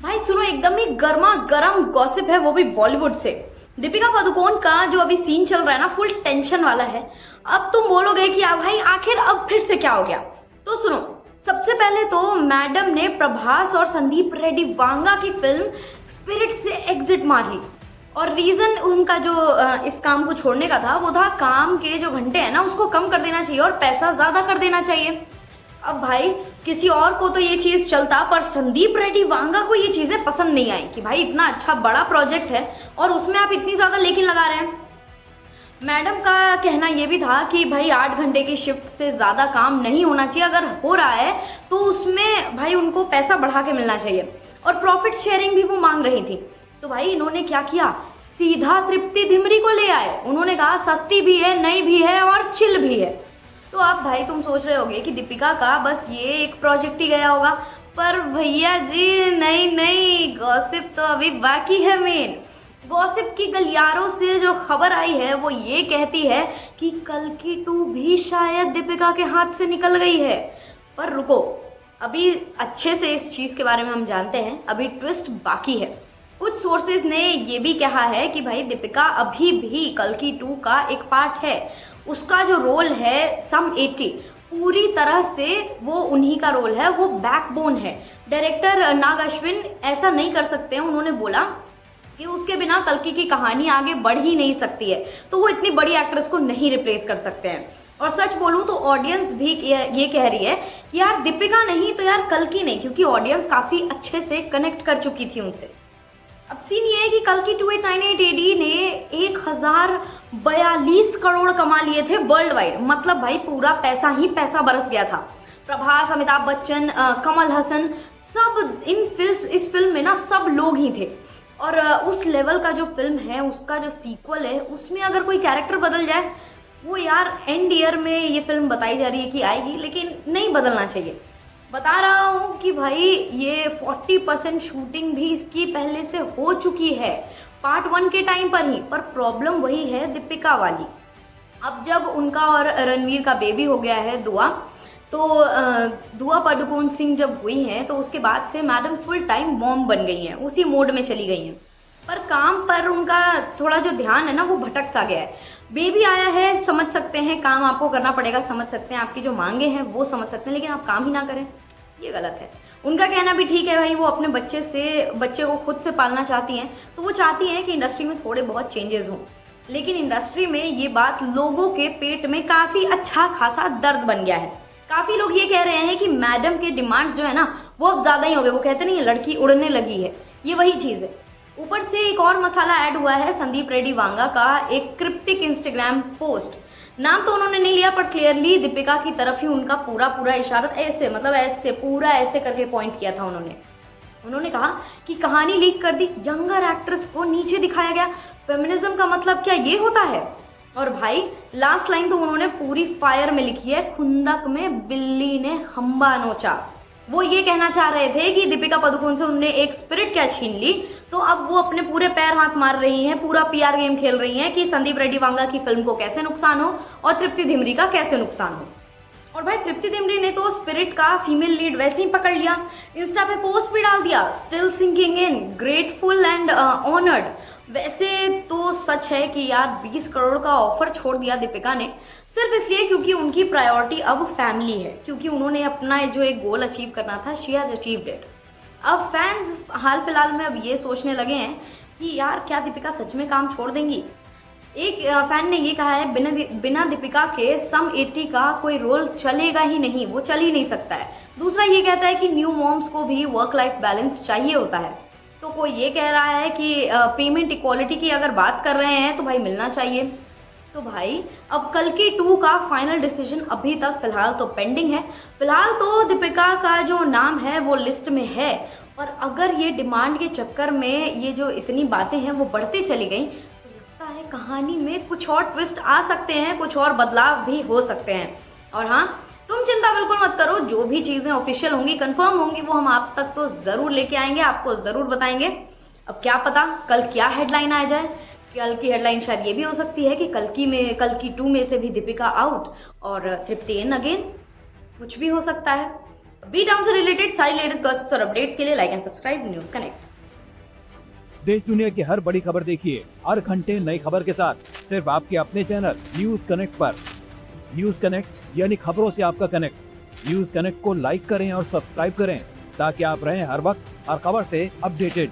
भाई सुनो, एकदम ही गर्मा गर्म गॉसिप है, वो भी बॉलीवुड से। दीपिका पादुकोण का जो अभी सीन चल रहा है ना, फुल टेंशन वाला है। अब तुम बोलोगे कि भाई आखिर अब फिर से क्या हो गया। तो सुनो, सबसे पहले तो मैडम ने प्रभास और संदीप रेड्डी वांगा की फिल्म स्पिरिट से एग्जिट मार ली। और रीजन उनका जो इस काम को छोड़ने का था, वो था काम के जो घंटे हैं ना, उसको कम कर देना चाहिए और पैसा ज्यादा कर देना चाहिए। अब भाई किसी और को तो ये चीज चलता, पर संदीप रेड्डी वांगा को ये चीजें पसंद नहीं आई कि भाई इतना अच्छा बड़ा प्रोजेक्ट है और उसमें आप इतनी ज्यादा लेकिन लगा रहे हैं। मैडम का कहना यह भी था कि भाई 8 घंटे की शिफ्ट से ज्यादा काम नहीं होना चाहिए, अगर हो रहा है तो उसमें भाई उनको पैसा बढ़ा के मिलना चाहिए। और प्रॉफिट शेयरिंग भी वो मांग रही थी। तो भाई इन्होंने क्या किया, सीधा तृप्ति डिमरी को ले आए। उन्होंने कहा सस्ती भी है, नई भी है और चिल भी है। तो अब भाई तुम सोच रहे होगे कि दीपिका का बस ये एक प्रोजेक्ट ही गया होगा, पर भैया जी नहीं नहीं, गॉसिप तो अभी बाकी है। मेन गॉसिप की गलियारों से जो खबर आई है वो ये कहती है कि कल्कि 2 भी शायद दीपिका के हाथ से निकल गई है। पर रुको, अभी अच्छे से इस चीज के बारे में हम जानते हैं, अभी ट्विस्ट बाकी है। कुछ सोर्सेज ने ये भी कहा है कि भाई दीपिका अभी भी कल्कि 2 का एक पार्ट है। उसका जो रोल है सम 80, पूरी तरह से वो उन्हीं का रोल है, वो बैकबोन है। डायरेक्टर नाग अश्विन ऐसा नहीं कर सकते हैं, उन्होंने बोला कि उसके बिना कल्कि की कहानी आगे बढ़ ही नहीं सकती है, तो वो इतनी बड़ी एक्ट्रेस को नहीं रिप्लेस कर सकते हैं। और सच बोलूं तो ऑडियंस भी ये कह रही है कि यार दीपिका नहीं तो यार कल्कि नहीं, क्योंकि ऑडियंस काफी अच्छे से कनेक्ट कर चुकी थी उनसे। अब सीन ये है कि कल्कि 2898 AD ने 1042 करोड़ कमा लिए थे वर्ल्ड वाइड। मतलब भाई पूरा पैसा ही पैसा बरस गया था। प्रभास, अमिताभ बच्चन, कमल हसन, सब इस फिल्म में ना सब लोग ही थे। और उस लेवल का जो फिल्म है, उसका जो सीक्वल है, उसमें अगर कोई कैरेक्टर बदल जाए, वो यार एंड ईयर में ये फिल्म बताई जा रही है कि आएगी, लेकिन नहीं बदलना चाहिए। बता रहा हूँ कि भाई ये 40% शूटिंग भी इसकी पहले से हो चुकी है, पार्ट 1 के टाइम पर ही। पर प्रॉब्लम वही है दीपिका वाली। अब जब उनका और रणवीर का बेबी हो गया है दुआ, तो दुआ पादुकोण सिंह जब हुई हैं, तो उसके बाद से मैडम फुल टाइम मॉम बन गई हैं, उसी मोड में चली गई हैं। पर काम पर उनका थोड़ा जो ध्यान है ना, वो भटक सा गया है। बेबी आया है, समझ सकते हैं, काम आपको करना पड़ेगा, समझ सकते हैं, आपकी जो मांगे हैं वो समझ सकते हैं, लेकिन आप काम ही ना करें, ये गलत है। उनका कहना भी ठीक है भाई, वो अपने बच्चे को खुद से पालना चाहती हैं, तो वो चाहती हैं कि इंडस्ट्री में थोड़े बहुत चेंजेस हों। लेकिन इंडस्ट्री में ये बात लोगों के पेट में काफी अच्छा खासा दर्द बन गया है। काफी लोग ये कह रहे हैं कि मैडम के डिमांड जो है ना, वो अब ज्यादा ही हो गए। वो कहते नहीं, लड़की उड़ने लगी है, ये वही चीज है। ऊपर से एक और मसाला ऐड हुआ है संदीप रेड्डी वांगा का एक क्रिप्टिक इंस्टाग्राम पोस्ट। नाम तो उन्होंने नहीं लिया, पर क्लियरली दीपिका की तरफ ही उनका पूरा इशारा ऐसे, मतलब ऐसे पूरा ऐसे करके पॉइंट किया था उन्होंने कहा कि कहानी लीक कर दी, यंगर एक्ट्रेस को नीचे दिखाया गया, फेमिनिज्म का मतलब क्या ये होता है। और भाई लास्ट लाइन तो उन्होंने पूरी फायर में लिखी है, खुंदक में बिल्ली ने हम्बा नोचा। वो ये कहना चाह रहे थे कि दीपिका पादुकोण से उन्होंने एक स्पिरिट क्या छीन ली, तो अब वो अपने पूरे पैर हाथ मार रही हैं, पूरा PR गेम खेल रही हैं कि संदीप रेड्डी वांगा की फिल्म को कैसे नुकसान हो और तृप्ति डिमरी का कैसे नुकसान हो। और भाई तृप्ति डिमरी ने तो स्पिरिट का फीमेल लीड वैसे ही पकड़ लिया, इंस्टा पे पोस्ट भी डाल दिया, still sinking in, grateful and honoured. वैसे तो सच है कि यार 20 करोड़ का ऑफर छोड़ दिया दीपिका ने, सिर्फ इसलिए क्योंकि उनकी प्रायोरिटी अब फैमिली है, क्योंकि उन्होंने अपना जो एक गोल अचीव करना था, शी हैज अचीव्ड इट। अब फैंस हाल फिलहाल में अब ये सोचने लगे हैं कि यार क्या दीपिका सच में काम छोड़ देंगी। एक फैन ने ये कहा है, बिना दीपिका के सम 80 का कोई रोल चलेगा ही नहीं, वो चल ही नहीं सकता है। दूसरा ये कहता है कि न्यू मॉम्स को भी वर्क लाइफ बैलेंस चाहिए होता है। तो कोई ये कह रहा है कि पेमेंट इक्वालिटी की अगर बात कर रहे हैं तो भाई मिलना चाहिए। तो भाई अब कल्कि 2 का फाइनल डिसीजन अभी तक फिलहाल तो पेंडिंग है। फिलहाल तो दीपिका का जो नाम है वो लिस्ट में है, और अगर ये डिमांड के चक्कर में ये जो इतनी बातें हैं वो बढ़ते चली गई, तो लगता है कहानी में कुछ और ट्विस्ट आ सकते हैं, कुछ और बदलाव भी हो सकते हैं। और हाँ, तुम चिंता बिल्कुल मत करो, जो भी चीजें ऑफिशियल होंगी, कंफर्म होंगी, वो हम आप तक तो जरूर लेके आएंगे, आपको जरूर बताएंगे। अब क्या पता कल क्या हेडलाइन आ जाए। कल की हेडलाइन शायद ये भी हो सकती है कि कल्कि 2 में से भी दीपिका आउट और तृप्ति इन अगेन, कुछ भी हो सकता है। बी टाउन से रिलेटेड सारी लेटेस्ट गॉसिप्स और अपडेट्स के लिए like and subscribe news connect. देश दुनिया की हर बड़ी खबर देखिए हर घंटे नई खबर के साथ सिर्फ आपके अपने चैनल न्यूज कनेक्ट पर। न्यूज कनेक्ट यानी खबरों से आपका कनेक्ट। न्यूज कनेक्ट को लाइक करें और सब्सक्राइब करें ताकि आप रहें हर वक्त हर खबर से अपडेटेड।